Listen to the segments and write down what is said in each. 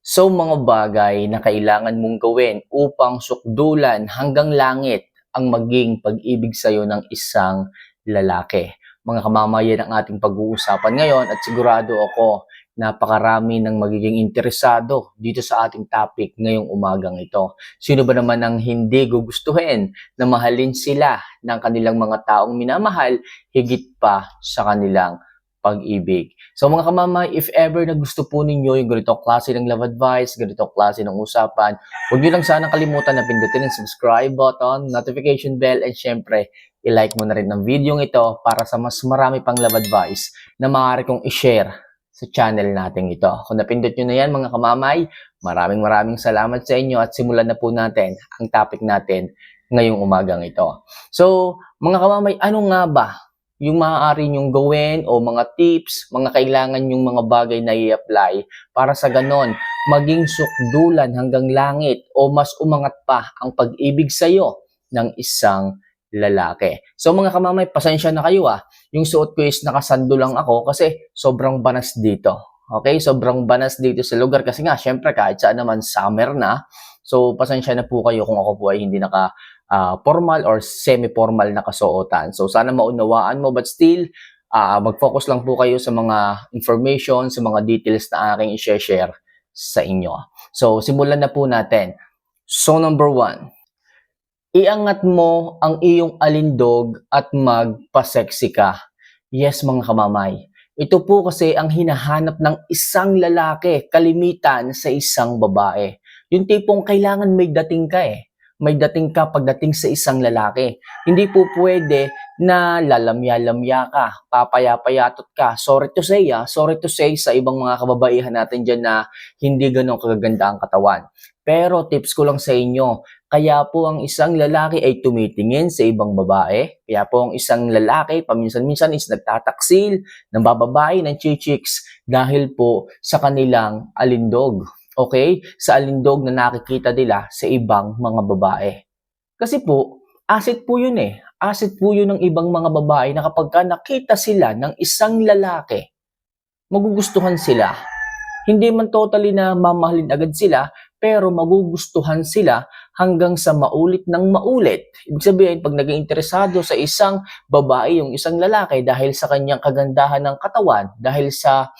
So mga bagay na kailangan mong gawin upang sukdulan hanggang langit ang maging pag-ibig sa'yo ng isang lalaki. Mga kamamayan ang ating pag-uusapan ngayon at sigurado ako napakarami ng magiging interesado dito sa ating topic ngayong umagang ito. Sino ba naman ang hindi gugustuhin na mahalin sila ng kanilang mga taong minamahal higit pa sa kanilang pag-ibig. So mga kamamay, if ever na gusto po ninyo yung ganitong klase ng love advice, ganitong klase ng usapan, huwag nyo lang sana kalimutan na pindutin ang subscribe button, notification bell, and syempre, i-like mo na rin ang video ito para sa mas marami pang love advice na maaari kong i-share sa channel natin ito. Kung napindot nyo na yan mga kamamay, maraming salamat sa inyo at simulan na po natin ang topic natin ngayong umagang ito. So, mga kamamay, ano nga ba yung maaari nyong gawin o mga tips, mga kailangan yung mga bagay na i-apply para sa ganon, maging sukdulan hanggang langit o mas umangat pa ang pag-ibig sa'yo ng isang lalaki. So mga kamamay, pasensya na kayo yung suot ko is nakasando lang ako kasi sobrang banas dito. Okay, sobrang banas dito sa lugar kasi nga, syempre kahit saan naman summer na. So pasensya na po kayo kung ako po ay hindi formal or semi-formal na kasuotan. So sana maunawaan mo but still mag-focus lang po kayo sa mga information, sa mga details na aking i-share sa inyo. So simulan na po natin. So number 1, iangat mo ang iyong alindog at magpa-sexy ka. Yes mga kamamay. Ito po kasi ang hinahanap ng isang lalaki, kalimitan sa isang babae. Yung tipong kailangan may dating ka may dating ka pagdating sa isang lalaki. Hindi po pwede na lalamya-lamya ka, papaya-payatot ka. Sorry to say sa ibang mga kababaihan natin dyan na hindi ganun kagaganda ang katawan. Pero tips ko lang sa inyo, kaya po ang isang lalaki ay tumitingin sa ibang babae. Kaya po ang isang lalaki paminsan-minsan is nagtataksil, nambababae ng chichiks dahil po sa kanilang alindog. Okay? Sa alindog na nakikita nila sa ibang mga babae. Kasi po, asset po yun Asset po yun ng ibang mga babae na kapag nakita sila ng isang lalaki, magugustuhan sila. Hindi man totally na mamahalin agad sila, pero magugustuhan sila hanggang sa maulit ng maulit. Ibig sabihin, pag naging interesado sa isang babae, yung isang lalaki, dahil sa kanyang kagandahan ng katawan, dahil sa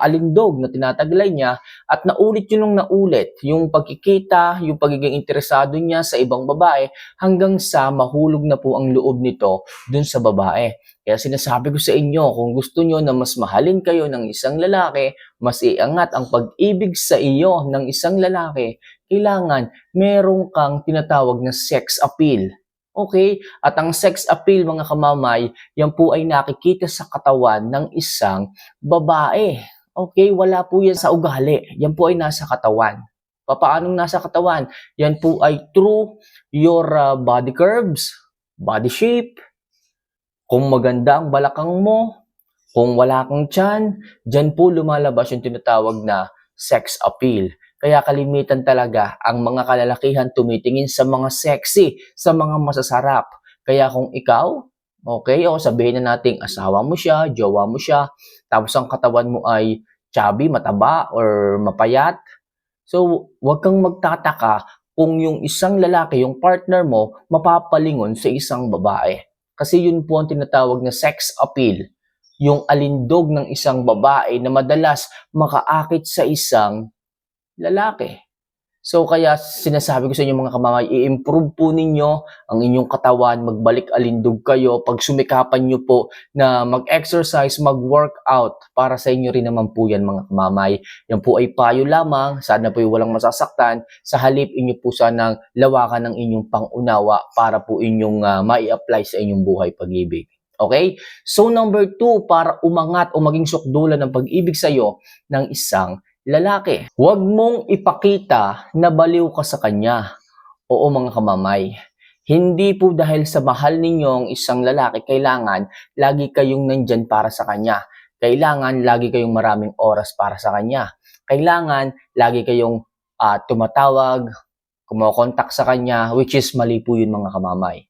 alindog na tinataglay niya, at naulit yun ng naulit, yung pagkikita, yung pagiging interesado niya sa ibang babae, hanggang sa mahulog na po ang loob nito dun sa babae. Kaya sinasabi ko sa inyo, kung gusto nyo na mas mahalin kayo ng isang lalaki, mas iangat ang pag-ibig sa iyo ng isang lalaki, kailangan meron kang tinatawag na sex appeal. Okay? At ang sex appeal, mga kamamay, yan po ay nakikita sa katawan ng isang babae. Okay? Wala po yan sa ugali. Yan po ay nasa katawan. Paanong nasa katawan? Yan po ay through your body curves, body shape. Kung maganda ang balakang mo, kung wala kang tiyan, dyan po lumalabas yung tinatawag na sex appeal. Kaya kalimitan talaga ang mga kalalakihan tumitingin sa mga sexy, sa mga masasarap. Kaya kung ikaw, okay, o sabihin na natin asawa mo siya, jowa mo siya, tapos ang katawan mo ay chubby, mataba, or mapayat, so wag kang magtataka kung yung isang lalaki, yung partner mo, mapapalingon sa isang babae. Kasi yun po ang tinatawag na sex appeal. Yung alindog ng isang babae na madalas makaakit sa isang lalaki. So kaya sinasabi ko sa inyo mga kamamay, i-improve po ninyo ang inyong katawan, magbalik alindog kayo, pag sumikapan nyo po na mag-exercise, mag-workout, para sa inyo rin naman po yan mga kamamay. Yan po ay payo lamang, sana po ay walang masasaktan, sa halip inyo po sanang lawakan ng inyong pangunawa para po inyong mai-apply sa inyong buhay pag-ibig. Okay? So number 2, para umangat o maging sukdulan ng pag-ibig sa iyo ng isang lalaki. Huwag mong ipakita na baliw ka sa kanya. Oo mga kamamay. Hindi po dahil sa mahal ninyo ang isang lalaki, kailangan lagi kayong nandyan para sa kanya. Kailangan lagi kayong maraming oras para sa kanya. Kailangan lagi kayong tumatawag, kumokontak sa kanya, which is mali po yun mga kamamay.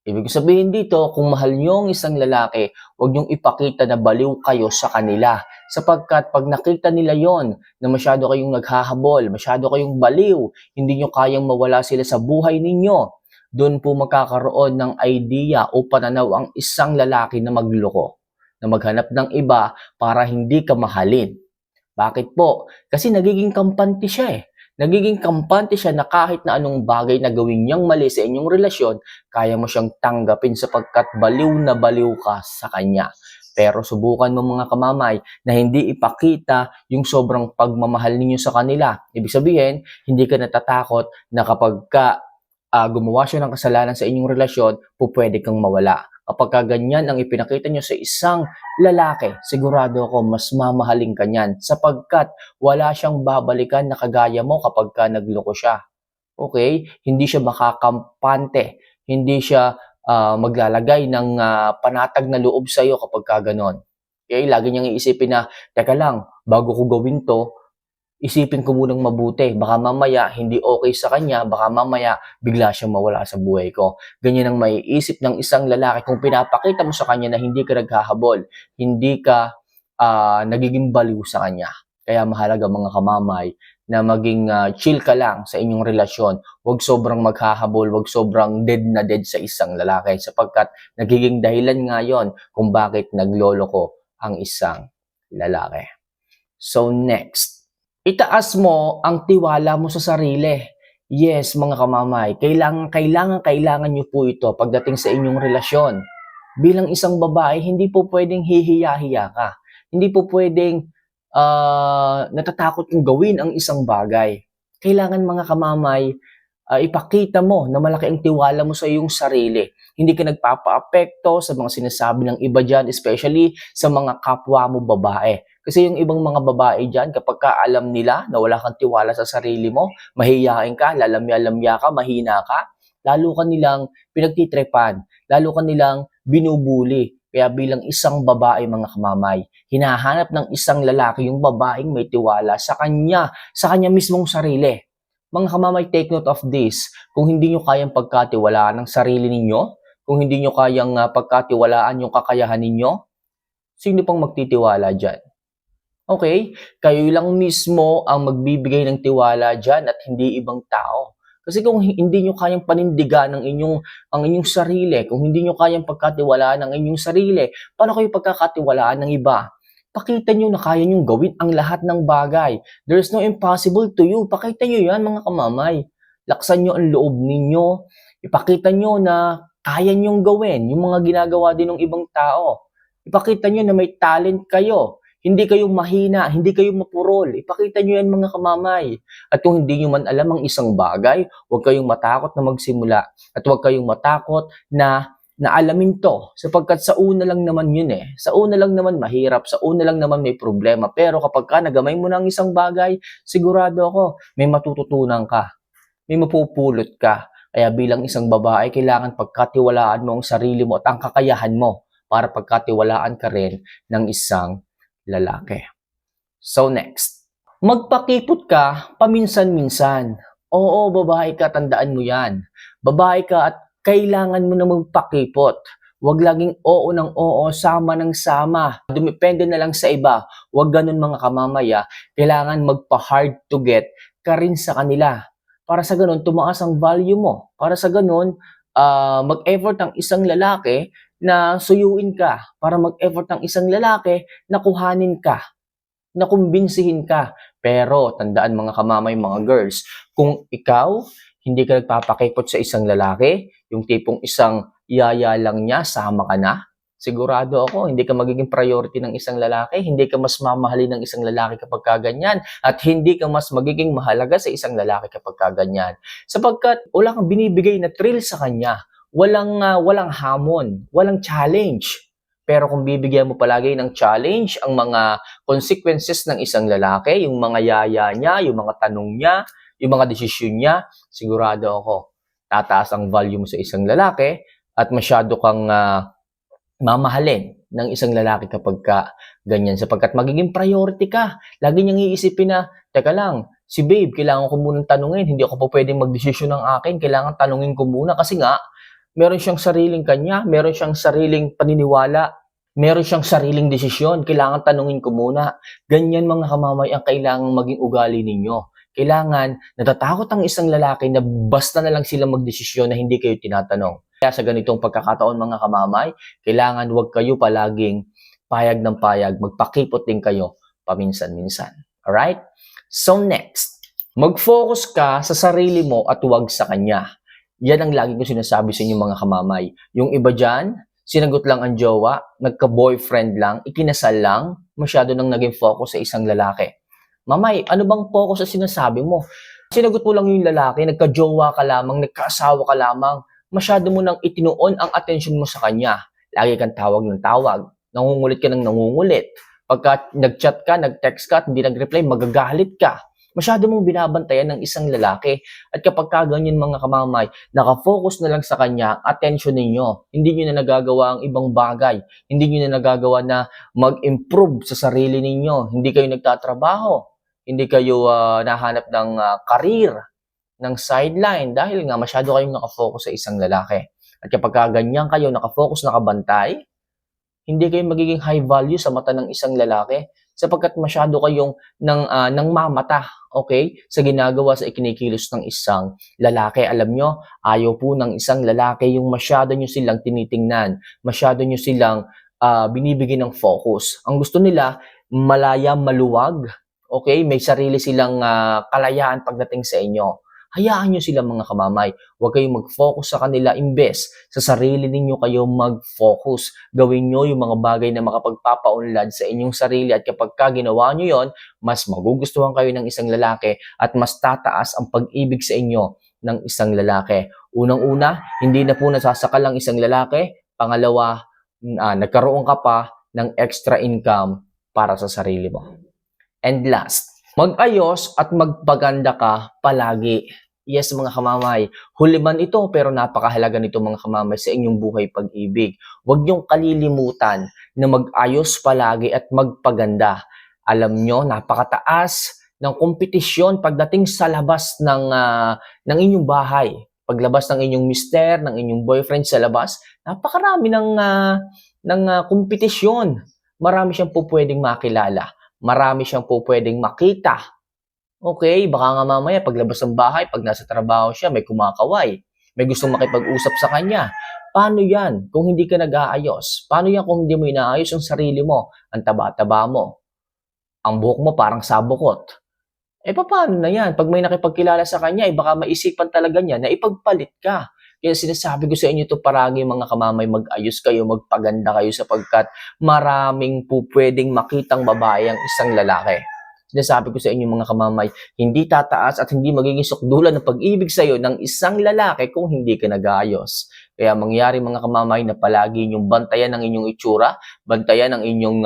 Ibig sabihin dito, kung mahal niyo ang isang lalaki, huwag niyong ipakita na baliw kayo sa kanila. Sapagkat pag nakita nila yon na masyado kayong naghahabol, masyado kayong baliw, hindi niyo kayang mawala sila sa buhay ninyo, doon po magkakaroon ng idea o pananaw ang isang lalaki na magloko, na maghanap ng iba para hindi ka mahalin. Bakit po? Kasi nagiging kampante siya eh. Nagiging kampante siya na kahit na anong bagay na gawin niyang mali sa inyong relasyon, kaya mo siyang tanggapin sapagkat baliw na baliw ka sa kanya. Pero subukan mo mga kamamay na hindi ipakita yung sobrang pagmamahal ninyo sa kanila. Ibig sabihin, hindi ka natatakot na kapag gumawa siya ng kasalanan sa inyong relasyon, pwede kang mawala. Kapag ganyan ang ipinakita nyo sa isang lalaki, sigurado ako mas mamahalin ka niyan sapagkat wala siyang babalikan na kagaya mo kapag nagloko siya. Okay? Hindi siya makakampante. Hindi siya maglalagay ng panatag na loob sa iyo kapag ganon. Okay? Lagi niyang iisipin na, teka lang, bago ko gawin to, isipin ko munang mabuti. Baka mamaya hindi okay sa kanya, baka mamaya bigla siyang mawala sa buhay ko. Ganyan ang maiisip ng isang lalaki kung pinapakita mo sa kanya na hindi ka naghahabol, hindi ka nagiging baliw sa kanya. Kaya mahalaga mga kamamay na maging chill ka lang sa inyong relasyon. Huwag sobrang maghahabol, huwag sobrang dead na dead sa isang lalaki sapagkat nagiging dahilan nga yon kung bakit nagloloko ang isang lalaki. So next, itaas mo ang tiwala mo sa sarili. Yes, mga kamamay, kailangan nyo po ito pagdating sa inyong relasyon. Bilang isang babae, hindi po pwedeng hihiya-hiya ka. Hindi po pwedeng natatakot kong gawin ang isang bagay. Kailangan mga kamamay, ipakita mo na malaki ang tiwala mo sa iyong sarili. Hindi ka nagpapa-apekto sa mga sinasabi ng iba dyan, especially sa mga kapwa mo babae. Kasi yung ibang mga babae dyan, kapag alam nila na wala kang tiwala sa sarili mo, mahihiyain ka, lalamya-lamya ka, mahina ka, lalo ka nilang pinagtitrepan, lalo ka nilang binubuli. Kaya bilang isang babae mga kamamay, hinahanap ng isang lalaki yung babaeng may tiwala sa kanya mismong sarili. Mga kamamay, take note of this. Kung hindi nyo kayang pagkatiwalaan ng sarili ninyo, kung hindi nyo kayang pagkatiwalaan yung kakayahan ninyo, sino pang magtitiwala dyan? Okay? Kayo lang mismo ang magbibigay ng tiwala dyan at hindi ibang tao. Kasi kung hindi nyo kayang panindigan ang inyong sarili, kung hindi nyo kayang pagkatiwalaan ang inyong sarili, paano kayo pagkakatiwalaan ng iba? Pakita nyo na kaya nyo gawin ang lahat ng bagay. There's no impossible to you. Pakita nyo yan mga kamamay. Laksan nyo ang loob ninyo. Ipakita nyo na kaya nyo gawin yung mga ginagawa din ng ibang tao. Ipakita nyo na may talent kayo. Hindi kayo mahina, hindi kayo mapurol. Ipakita nyo yan mga kamamay. At kung hindi nyo man alam ang isang bagay, huwag kayong matakot na magsimula. At huwag kayong matakot na alamin to. Sapagkat sa una lang naman yun eh. Sa una lang naman mahirap, sa una lang naman may problema. Pero kapag nagamay mo na ang isang bagay, sigurado ako, may matututunan ka. May mapupulot ka. Kaya bilang isang babae, kailangan pagkatiwalaan mo ang sarili mo at ang kakayahan mo para pagkatiwalaan ka rin ng isang lalaki. So next, magpakipot ka paminsan-minsan. Oo, babae ka, tandaan mo yan. Babae ka at kailangan mo na magpakipot. Huwag laging oo ng oo, sama ng sama. Dumepende na lang sa iba. Huwag ganun mga kamamaya. Kailangan magpa-hard to get ka rin sa kanila. Para sa ganun, tumaas ang value mo. Para sa ganun, mag-effort ang isang lalaki na suyuin ka, para mag-effort ng isang lalaki na kuhanin ka, na kumbinsihin ka. Pero tandaan mga kamamay, mga girls, kung ikaw hindi ka nagpapakipot sa isang lalaki, yung tipong isang yaya lang niya, sama ka na, sigurado ako, hindi ka magiging priority ng isang lalaki, hindi ka mas mamahalin ng isang lalaki kapag ganyan, at hindi ka mas magiging mahalaga sa isang lalaki kapag ganyan. Sapagkat wala kang binibigay na thrill sa kanya, walang hamon, walang challenge. Pero kung bibigyan mo palagi ng challenge ang mga consequences ng isang lalaki, yung mga yaya niya, yung mga tanong niya, yung mga desisyon niya, sigurado ako, tataas ang value mo sa isang lalaki at masyado kang mamahalin ng isang lalaki kapag ganyan. Sapagkat magiging priority ka. Lagi niyang iisipin na, teka lang, si babe, kailangan ko munang tanungin. Hindi ako pa pwedeng magdesisyon ng akin. Kailangan tanungin ko muna kasi nga, Meron siyang sariling kanya, meron siyang sariling paniniwala, meron siyang sariling desisyon. Kailangan tanungin ko muna. Ganyan mga kamamay ang kailangang maging ugali ninyo. Kailangan, natatakot ang isang lalaki na basta na lang sila magdesisyon na hindi kayo tinatanong. Kaya sa ganitong pagkakataon mga kamamay, kailangan huwag kayo palaging payag ng payag, magpakipot din kayo paminsan-minsan. Alright? So next, mag-focus ka sa sarili mo at huwag sa kanya. Yan ang lagi ko sinasabi sa inyo mga kamamay. Yung iba dyan, sinagot lang ang jowa, nagka-boyfriend lang, ikinasal lang, masyado nang naging focus sa isang lalaki. Mamay, ano bang focus sa sinasabi mo? Sinagot mo lang yung lalaki, nagka-jowa ka lamang, nagka-asawa ka lamang, masyado mo nang itinuon ang atensyon mo sa kanya. Lagi kang tawag ng tawag, nangungulit ka ng nangungulit. Pagka nag-chat ka, nag-text ka at hindi nag-reply, magagalit ka. Masyado mong binabantayan ng isang lalaki. At kapag kaganyan mga kamamay, nakafocus na lang sa kanya, attention ninyo. Hindi nyo na nagagawa ang ibang bagay. Hindi nyo na nagagawa na mag-improve sa sarili ninyo. Hindi kayo nagtatrabaho. Hindi kayo nahanap ng career, ng sideline dahil nga masyado kayong nakafocus sa isang lalaki. At kapag ganyan kayo, nakafocus, nakabantay, hindi kayo magiging high value sa mata ng isang lalaki sapagkat masyado kayong nang mamata, okay, sa ginagawa sa ikinikilos ng isang lalaki. Alam nyo, ayaw po ng isang lalaki yung masyado nyo silang tinitingnan, masyado nyo silang binibigyan ng focus. Ang gusto nila, malaya, maluwag, okay, may sarili silang kalayaan pagdating sa inyo. Hayaan nyo sila mga kamamay. Huwag kayong mag-focus sa kanila. Imbes sa sarili ninyo kayo mag-focus. Gawin nyo yung mga bagay na makapagpapaunlad sa inyong sarili at kapag ginawa nyo yon, mas magugustuhan kayo ng isang lalaki at mas tataas ang pag-ibig sa inyo ng isang lalaki. Unang-una, hindi na po nasasakal ang isang lalaki. Pangalawa, nagkaroon ka pa ng extra income para sa sarili mo. And last, mag-ayos at magpaganda ka palagi. Yes, mga kamamay, huli man ito pero napakahalaga nito mga kamamay sa inyong buhay pag-ibig. Huwag niyong kalilimutan na mag-ayos palagi at magpaganda. Alam nyo, napakataas ng kompetisyon pagdating sa labas ng inyong bahay. Paglabas ng inyong mister, ng inyong boyfriend sa labas, napakarami ng kompetisyon. Marami siyang po pwedeng makilala. Marami siyang po pwedeng makita. Okay, baka nga mamaya paglabas ng bahay, pag nasa trabaho siya, may kumakaway. May gustong makipag-usap sa kanya. Paano yan kung hindi ka nag-aayos? Paano yan kung hindi mo inaayos ang sarili mo? Ang taba-taba mo. Ang buhok mo parang sabukot. Paano na yan? Pag may nakipagkilala sa kanya, baka maisipan talaga niya na ipagpalit ka. Kaya sinasabi ko sa inyo ito paragi mga kamamay, mag-ayos kayo, magpaganda kayo sapagkat maraming po pwedeng makitang babae ang isang lalaki. Sinasabi ko sa inyo mga kamamay, hindi tataas at hindi magiging sukdulan ng pag-ibig sa iyo ng isang lalaki kung hindi ka nag-aayos. Kaya mangyari mga kamamay na palagi inyong bantayan ang inyong itsura, bantayan ang inyong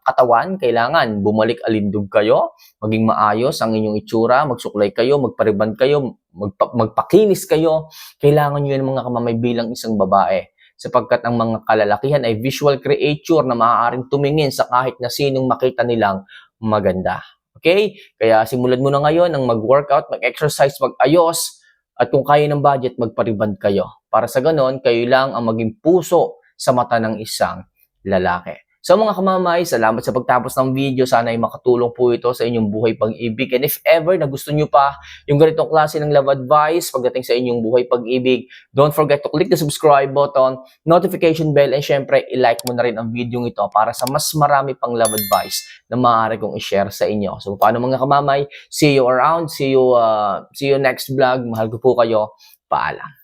katawan, kailangan bumalik alindog kayo, maging maayos ang inyong itsura, magsuklay kayo, magpariban kayo, magpakinis kayo. Kailangan nyo yan mga kamamay bilang isang babae. Sapagkat ang mga kalalakihan ay visual creature na maaaring tumingin sa kahit na sinong makita nilang maganda. Okay? Kaya simulan mo na ngayon ang mag-workout, mag-exercise, mag-ayos, at kung kaya ng budget, magpariband kayo. Para sa ganon, kayo lang ang maging puso sa mata ng isang lalaki. So mga kamamay, salamat sa pagtapos ng video. Sana ay makatulong po ito sa inyong buhay pag-ibig. And if ever na gusto nyo pa yung ganitong klase ng love advice pagdating sa inyong buhay pag-ibig, don't forget to click the subscribe button, notification bell, and syempre, i-like mo na rin ang video ito para sa mas marami pang love advice na maaari kong i-share sa inyo. So paano mga kamamay, see you around, see you next vlog. Mahal ko po kayo. Paalam.